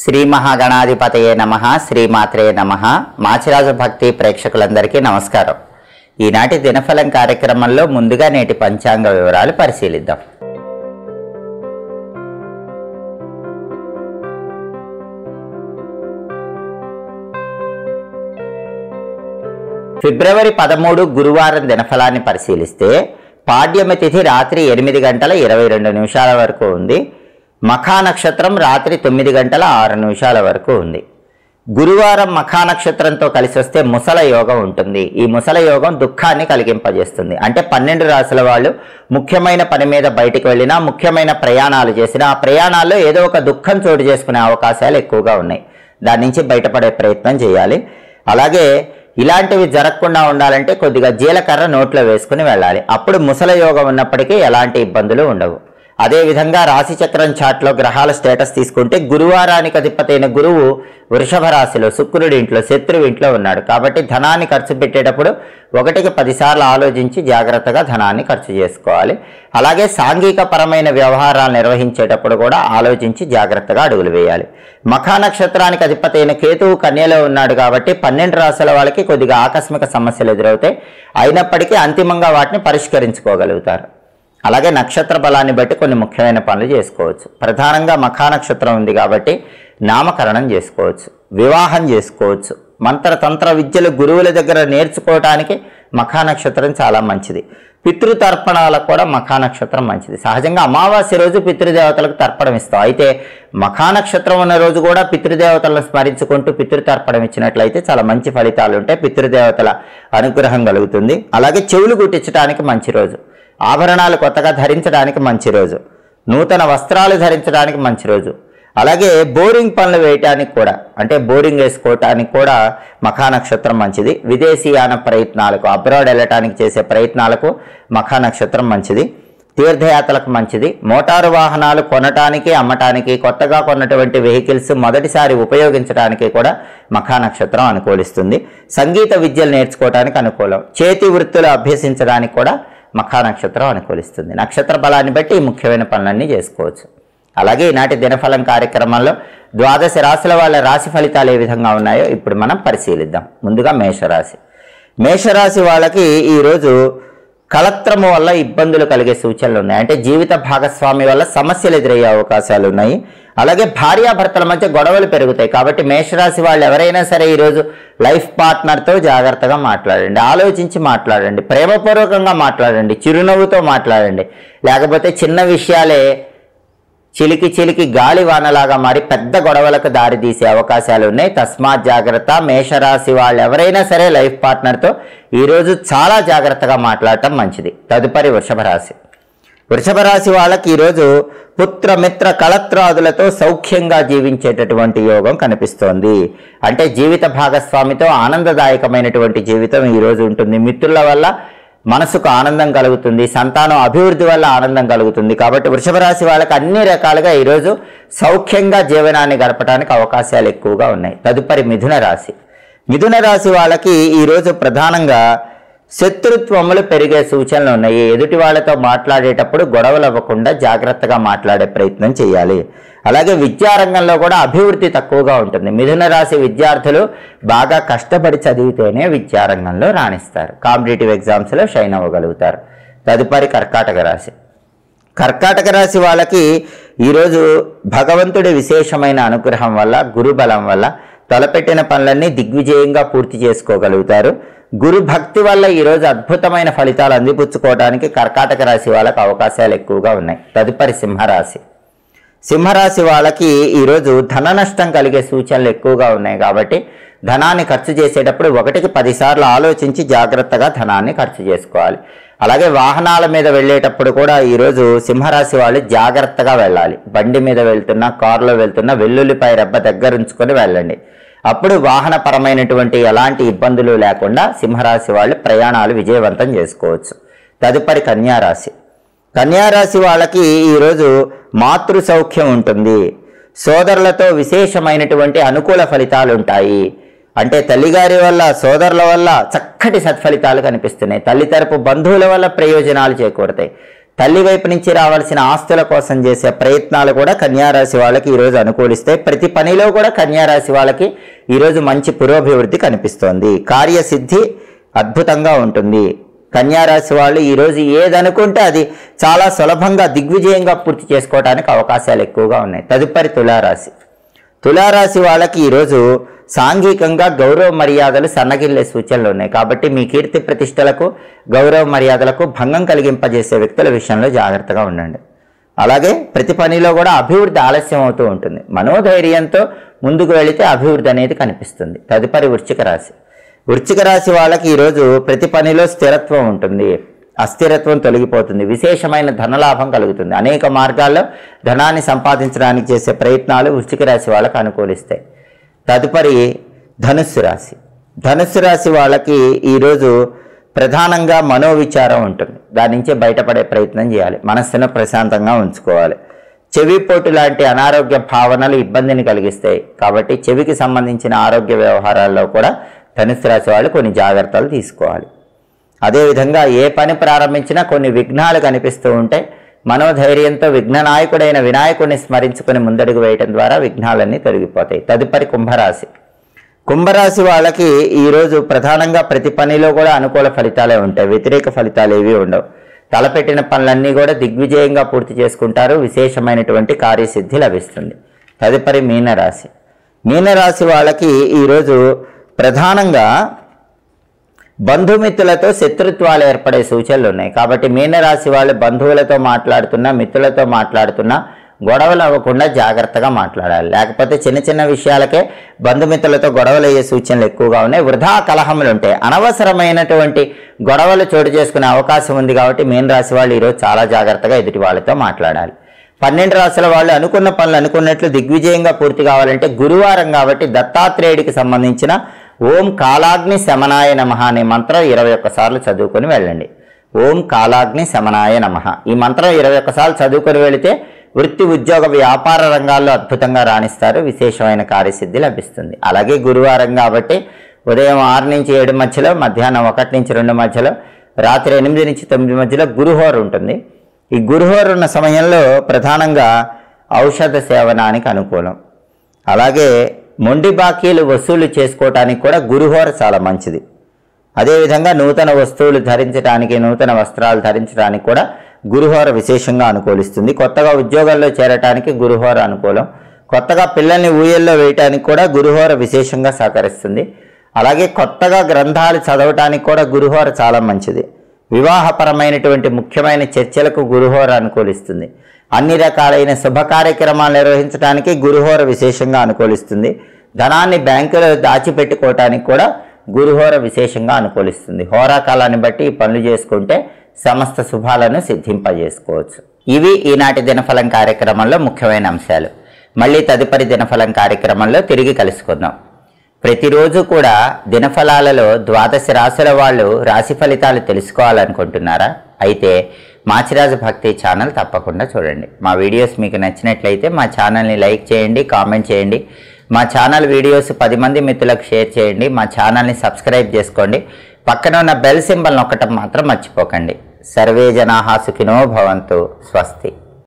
శ్రీ మహాగణాధిపతయే నమః, శ్రీమాత్రే నమః. మాచిరాజు భక్తి ప్రేక్షకులందరికీ నమస్కారం. ఈనాటి దినఫలం కార్యక్రమంలో ముందుగా నేటి పంచాంగ వివరాలు పరిశీలిద్దాం. ఫిబ్రవరి 13 గురువారం దినఫలాన్ని పరిశీలిస్తే పాడ్యమి తిథి రాత్రి 8:22 వరకు ఉంది. మఖా నక్షత్రం రాత్రి 9:06 వరకు ఉంది. గురువారం మఖా నక్షత్రంతో కలిసి వస్తే ముసల యోగం ఉంటుంది. ఈ ముసల యోగం దుఃఖాన్ని కలిగింపజేస్తుంది. అంటే 12 రాశుల వాళ్ళు ముఖ్యమైన పని మీద బయటికి వెళ్ళినా, ముఖ్యమైన ప్రయాణాలు చేసినా, ఆ ప్రయాణాల్లో ఏదో ఒక దుఃఖం చోటు చేసుకునే అవకాశాలు ఎక్కువగా ఉన్నాయి. దాని నుంచి బయటపడే ప్రయత్నం చేయాలి. అలాగే ఇలాంటివి జరగకుండా ఉండాలంటే కొద్దిగా జీలకర్ర నోట్లో వేసుకుని వెళ్ళాలి. అప్పుడు ముసల యోగం ఉన్నప్పటికీ ఎలాంటి ఇబ్బందులు ఉండవు. అదేవిధంగా రాశిచక్రం చాట్లో గ్రహాల స్టేటస్ తీసుకుంటే గురువారానికి అధిపతైన గురువు వృషభ రాశిలో, శుక్రుడి ఇంట్లో, శత్రువు ఇంట్లో ఉన్నాడు. కాబట్టి ధనాన్ని ఖర్చు పెట్టేటప్పుడు 1కి 10 సార్లు ఆలోచించి జాగ్రత్తగా ధనాన్ని ఖర్చు చేసుకోవాలి. అలాగే సాంఘిక పరమైన వ్యవహారాలు నిర్వహించేటప్పుడు కూడా ఆలోచించి జాగ్రత్తగా అడుగులు వేయాలి. మఖా నక్షత్రానికి అధిపతైన కేతువు కన్యలో ఉన్నాడు కాబట్టి 12 రాశుల వాళ్ళకి కొద్దిగా ఆకస్మిక సమస్యలు ఎదురవుతాయి. అయినప్పటికీ అంతిమంగా వాటిని పరిష్కరించుకోగలుగుతారు. అలాగే నక్షత్ర బలాన్ని బట్టి కొన్ని ముఖ్యమైన పనులు చేసుకోవచ్చు. ప్రధానంగా మఖా నక్షత్రం ఉంది కాబట్టి నామకరణం చేసుకోవచ్చు, వివాహం చేసుకోవచ్చు. మంత్రతంత్ర విద్యలు గురువుల దగ్గర నేర్చుకోవటానికి మఖా నక్షత్రం చాలా మంచిది. పితృతర్పణాలకు కూడా మఖా నక్షత్రం మంచిది. సహజంగా అమావాస్య రోజు పితృదేవతలకు తర్పణం ఇస్తాం. అయితే మఖా నక్షత్రం ఉన్న రోజు కూడా పితృదేవతలను స్మరించుకుంటూ పితృతర్పణం ఇచ్చినట్లయితే చాలా మంచి ఫలితాలు ఉంటాయి. పితృదేవతల అనుగ్రహం కలుగుతుంది. అలాగే చెవులు గుట్టించడానికి మంచి రోజు, ఆభరణాలు కొత్తగా ధరించడానికి మంచి రోజు, నూతన వస్త్రాలు ధరించడానికి మంచి రోజు. అలాగే బోరింగ్ పనులు వేయటానికి కూడా, అంటే బోరింగ్ వేసుకోవటానికి కూడా మఖా నక్షత్రం మంచిది. విదేశీయాన ప్రయత్నాలకు, అబ్రాడ్ వెళ్ళటానికి చేసే ప్రయత్నాలకు మఖా నక్షత్రం మంచిది. తీర్థయాత్రలకు మంచిది. మోటారు వాహనాలు కొనటానికి, అమ్మటానికి, కొత్తగా కొన్నటువంటి వెహికల్స్ మొదటిసారి ఉపయోగించడానికి కూడా మఖా నక్షత్రం అనుకూలిస్తుంది. సంగీత విద్యలు నేర్చుకోవడానికి అనుకూలం. చేతి వృత్తులు అభ్యసించడానికి కూడా మఖా నక్షత్రం అనుకూలిస్తుంది. నక్షత్ర బలాన్ని బట్టి ముఖ్యమైన పనులన్నీ చేసుకోవచ్చు. అలాగే ఈనాటి దినఫలం కార్యక్రమంలో 12 రాశుల వాళ్ళ రాశి ఫలితాలు ఏ విధంగా ఉన్నాయో ఇప్పుడు మనం పరిశీలిద్దాం. ముందుగా మేషరాశి. మేషరాశి వాళ్ళకి ఈరోజు కలత్రము వల్ల ఇబ్బందులు కలిగే సూచనలు ఉన్నాయి. అంటే జీవిత భాగస్వామి వల్ల సమస్యలు ఎదురయ్యే అవకాశాలు ఉన్నాయి. అలాగే భార్యాభర్తల మధ్య గొడవలు పెరుగుతాయి. కాబట్టి మేషరాశి వాళ్ళు ఎవరైనా సరే ఈరోజు లైఫ్ పార్ట్నర్తో జాగ్రత్తగా మాట్లాడండి, ఆలోచించి మాట్లాడండి, ప్రేమపూర్వకంగా మాట్లాడండి, చిరునవ్వుతో మాట్లాడండి. లేకపోతే చిన్న విషయాలే చిలికి చిలికి గాలి వానలాగా మారి పెద్ద గొడవలకు దారితీసే అవకాశాలు ఉన్నాయి. తస్మాత్ జాగ్రత్త. మేషరాశి వాళ్ళు ఎవరైనా సరే లైఫ్ పార్ట్నర్తో ఈరోజు చాలా జాగ్రత్తగా మాట్లాడటం మంచిది. తదుపరి వృషభ రాశి. వృషభ రాశి వాళ్ళకి ఈరోజు పుత్రమిత్ర కళత్రాదులతో సౌఖ్యంగా జీవించేటటువంటి యోగం కనిపిస్తోంది. అంటే జీవిత భాగస్వామితో ఆనందదాయకమైనటువంటి జీవితం ఈరోజు ఉంటుంది. మిత్రుల వల్ల మనసుకు ఆనందం కలుగుతుంది. సంతానం అభివృద్ధి వల్ల ఆనందం కలుగుతుంది. కాబట్టి వృషభ రాశి వాళ్ళకి అన్ని రకాలుగా ఈరోజు సౌఖ్యంగా జీవనాన్ని గడపడానికి అవకాశాలు ఎక్కువగా ఉన్నాయి. తదుపరి మిథున రాశి. మిథున రాశి వాళ్ళకి ఈరోజు ప్రధానంగా శత్రుత్వములు పెరిగే సూచనలు ఉన్నాయి. ఎదుటి వాళ్ళతో మాట్లాడేటప్పుడు గొడవలు అవ్వకుండా జాగ్రత్తగా మాట్లాడే ప్రయత్నం చేయాలి. అలాగే విద్యారంగంలో కూడా అభివృద్ధి తక్కువగా ఉంటుంది. మిథున రాశి విద్యార్థులు బాగా కష్టపడి చదివితేనే విద్యారంగంలో రాణిస్తారు. కాంపిటేటివ్ ఎగ్జామ్స్లో షైన్ అవ్వగలుగుతారు. తదుపరి కర్కాటక రాశి. కర్కాటక రాశి వాళ్ళకి ఈరోజు భగవంతుడి విశేషమైన అనుగ్రహం వల్ల, గురుబలం వల్ల తలపెట్టిన పనులన్నీ దిగ్విజయంగా పూర్తి చేసుకోగలుగుతారు. గురు భక్తి వల్ల ఈరోజు అద్భుతమైన ఫలితాలు అందిపుచ్చుకోవడానికి కర్కాటక రాశి వాళ్ళకి అవకాశాలు ఎక్కువగా ఉన్నాయి. తదుపరి సింహరాశి. సింహరాశి వాళ్ళకి ఈరోజు ధన నష్టం కలిగే సూచనలు ఎక్కువగా ఉన్నాయి. కాబట్టి ధనాన్ని ఖర్చు చేసేటప్పుడు 1కి 10 సార్లు ఆలోచించి జాగ్రత్తగా ధనాన్ని ఖర్చు చేసుకోవాలి. అలాగే వాహనాల మీద వెళ్ళేటప్పుడు కూడా ఈరోజు సింహరాశి వాళ్ళు జాగ్రత్తగా వెళ్ళాలి. బండి మీద వెళ్తున్నా, కారులో వెళ్తున్నా వెల్లుల్లిపాయ రెబ్బ దగ్గర ఉంచుకొని వెళ్ళండి. అప్పుడు వాహనపరమైనటువంటి ఎలాంటి ఇబ్బందులు లేకుండా సింహరాశి వాళ్ళు ప్రయాణాలు విజయవంతం చేసుకోవచ్చు. తదుపరి కన్యారాశి. కన్యారాశి వాళ్ళకి ఈరోజు మాతృ సౌఖ్యం ఉంటుంది. సోదరులతో విశేషమైనటువంటి అనుకూల ఫలితాలు ఉంటాయి. అంటే తల్లిగారి వల్ల, సోదరుల వల్ల చక్కటి సత్ఫలితాలు కనిపిస్తున్నాయి. తల్లి తరపు బంధువుల వల్ల ప్రయోజనాలు చేకూరుతాయి. తల్లి వైపు నుంచి రావాల్సిన ఆస్తుల కోసం చేసే ప్రయత్నాలు కూడా కన్యారాశి వాళ్ళకి ఈరోజు అనుకూలిస్తాయి. ప్రతి పనిలో కూడా కన్యారాశి వాళ్ళకి ఈరోజు మంచి పురోభివృద్ధి కనిపిస్తోంది. కార్యసిద్ధి అద్భుతంగా ఉంటుంది. కన్యారాశి వాళ్ళు ఈరోజు ఏదనుకుంటే అది చాలా సులభంగా దిగ్విజయంగా పూర్తి చేసుకోవడానికి అవకాశాలు ఎక్కువగా ఉన్నాయి. తదుపరి తులారాశి. తులారాశి వాళ్ళకి ఈరోజు సాంఘికంగా గౌరవ మర్యాదలు సన్నగిల్లే సూచనలు ఉన్నాయి. కాబట్టి మీ కీర్తి ప్రతిష్టలకు గౌరవ మర్యాదలకు భంగం కలిగింపజేసే వ్యక్తుల విషయంలో జాగ్రత్తగా ఉండండి. అలాగే ప్రతి పనిలో కూడా అభివృద్ధి ఆలస్యం అవుతూ ఉంటుంది. మనోధైర్యంతో ముందుకు వెళితే అభివృద్ధి అనేది కనిపిస్తుంది. తదుపరి వృశ్చిక రాశి. వృశ్చిక రాశి వాళ్ళకి ఈరోజు ప్రతి పనిలో స్థిరత్వం ఉంటుంది. అస్థిరత్వం తొలగిపోతుంది. విశేషమైన ధనలాభం కలుగుతుంది. అనేక మార్గాల్లో ధనాన్ని సంపాదించడానికి చేసే ప్రయత్నాలు వృశ్చిక రాశి వాళ్ళకి అనుకూలిస్తాయి. తదుపరి ధనుస్సు రాశి. ధనుస్సు రాశి వాళ్ళకి ఈరోజు ప్రధానంగా మనోవిచారం ఉంటుంది. దాని నుంచి బయటపడే ప్రయత్నం చేయాలి. మనస్సును ప్రశాంతంగా ఉంచుకోవాలి. చెవిపోటు లాంటి అనారోగ్య భావనలు ఇబ్బందిని కలిగిస్తాయి. కాబట్టి చెవికి సంబంధించిన ఆరోగ్య వ్యవహారాల్లో కూడా ధనుస్సు రాశి వాళ్ళు కొన్ని జాగ్రత్తలు తీసుకోవాలి. అదేవిధంగా ఏ పని ప్రారంభించినా కొన్ని విఘ్నాలు కనిపిస్తూ ఉంటాయి. మనోధైర్యంతో విఘ్ననాయకుడైన వినాయకుడిని స్మరించుకుని ముందడుగు వేయటం ద్వారా విఘ్నాలన్నీ తొలగిపోతాయి. తదుపరి కుంభరాశి. కుంభరాశి వాళ్ళకి ఈరోజు ప్రధానంగా ప్రతి పనిలో కూడా అనుకూల ఫలితాలే ఉంటాయి. వ్యతిరేక ఫలితాలు ఏవి ఉండవు. తలపెట్టిన పనులన్నీ కూడా దిగ్విజయంగా పూర్తి చేసుకుంటారు. విశేషమైనటువంటి కార్యసిద్ధి లభిస్తుంది. తదుపరి మీనరాశి. మీనరాశి వాళ్ళకి ఈరోజు ప్రధానంగా బంధుమిత్రులతో శత్రుత్వాలు ఏర్పడే సూచనలు ఉన్నాయి. కాబట్టి మీనరాశి వాళ్ళు బంధువులతో మాట్లాడుతున్నా, మిత్రులతో మాట్లాడుతున్నా గొడవలు అవ్వకుండా జాగ్రత్తగా మాట్లాడాలి. లేకపోతే చిన్న చిన్న విషయాలకే బంధుమిత్రులతో గొడవలు అయ్యే సూచనలు ఎక్కువగా ఉన్నాయి. వృధా కలహములు ఉంటాయి. అనవసరమైనటువంటి గొడవలు చోటు చేసుకునే అవకాశం ఉంది. కాబట్టి మీనరాశి వాళ్ళు ఈరోజు చాలా జాగ్రత్తగా ఎదుటి వాళ్ళతో మాట్లాడాలి. 12 రాశుల వాళ్ళు అనుకున్న పనులు అనుకున్నట్లు దిగ్విజయంగా పూర్తి కావాలంటే గురువారం కాబట్టి దత్తాత్రేయుడికి సంబంధించిన ఓం కాలాగ్ని శమనాయ నమః అనే మంత్రం 21 సార్లు చదువుకొని వెళ్ళండి. ఓం కాలాగ్ని శమనాయ నమః ఈ మంత్రం 21 సార్లు చదువుకొని వెళితే వృత్తి, ఉద్యోగ, వ్యాపార రంగాల్లో అద్భుతంగా రాణిస్తారు. విశేషమైన కార్యసిద్ధి లభిస్తుంది. అలాగే గురువారం కాబట్టి ఉదయం 6 నుంచి 7 మధ్యలో, మధ్యాహ్నం 1 నుంచి 2 మధ్యలో, రాత్రి 8 నుంచి 9 మధ్యలో గురుహోర ఉంటుంది. ఈ గురుహోర ఉన్న సమయంలో ప్రధానంగా ఔషధ సేవనానికి అనుకూలం. అలాగే మొండి బాకీలు వసూలు చేసుకోవటానికి కూడా గురుహోర చాలా మంచిది. అదేవిధంగా నూతన వస్తువులు ధరించడానికి, నూతన వస్త్రాలు ధరించడానికి కూడా గురుహోర విశేషంగా అనుకూలిస్తుంది. కొత్తగా ఉద్యోగాల్లో చేరటానికి గురుహోర అనుకూలం. కొత్తగా పిల్లల్ని ఊయల్లో వేయటానికి కూడా గురుహోర విశేషంగా సహకరిస్తుంది. అలాగే కొత్తగా గ్రంథాలు చదవటానికి కూడా గురుహోర చాలా మంచిది. వివాహపరమైనటువంటి ముఖ్యమైన చర్చలకు గురుహోర అనుకూలిస్తుంది. అన్ని రకాలైన శుభ కార్యక్రమాలు నిర్వహించడానికి గురుహోర విశేషంగా అనుకూలిస్తుంది. ధనాన్ని బ్యాంకులో దాచిపెట్టుకోవటానికి కూడా గురుహోర విశేషంగా అనుకూలిస్తుంది. హోరాకాలాన్ని బట్టి ఈ పనులు చేసుకుంటే సమస్త శుభాలను సిద్ధింపజేసుకోవచ్చు. ఇవి ఈనాటి దినఫలం కార్యక్రమంలో ముఖ్యమైన అంశాలు. మళ్ళీ తదుపరి దినఫలం కార్యక్రమంలో తిరిగి కలుసుకుందాం. ప్రతిరోజు కూడా దినఫలాలలో 12 రాశుల వాళ్ళు రాశి ఫలితాలు తెలుసుకోవాలనుకుంటున్నారా? అయితే మాచిరాజు భక్తి ఛానల్ తప్పకుండా చూడండి. మా వీడియోస్ మీకు నచ్చినట్లయితే మా ఛానల్ని లైక్ చేయండి, కామెంట్ చేయండి. మా ఛానల్ వీడియోస్ 10 మంది మిత్రులకు షేర్ చేయండి. మా ఛానల్ని సబ్స్క్రైబ్ చేసుకోండి. పక్కన ఉన్న బెల్ సింబల్ నొక్కటం మాత్రం మర్చిపోకండి. సర్వే జనాః సుఖినో భవంతు. స్వస్తి.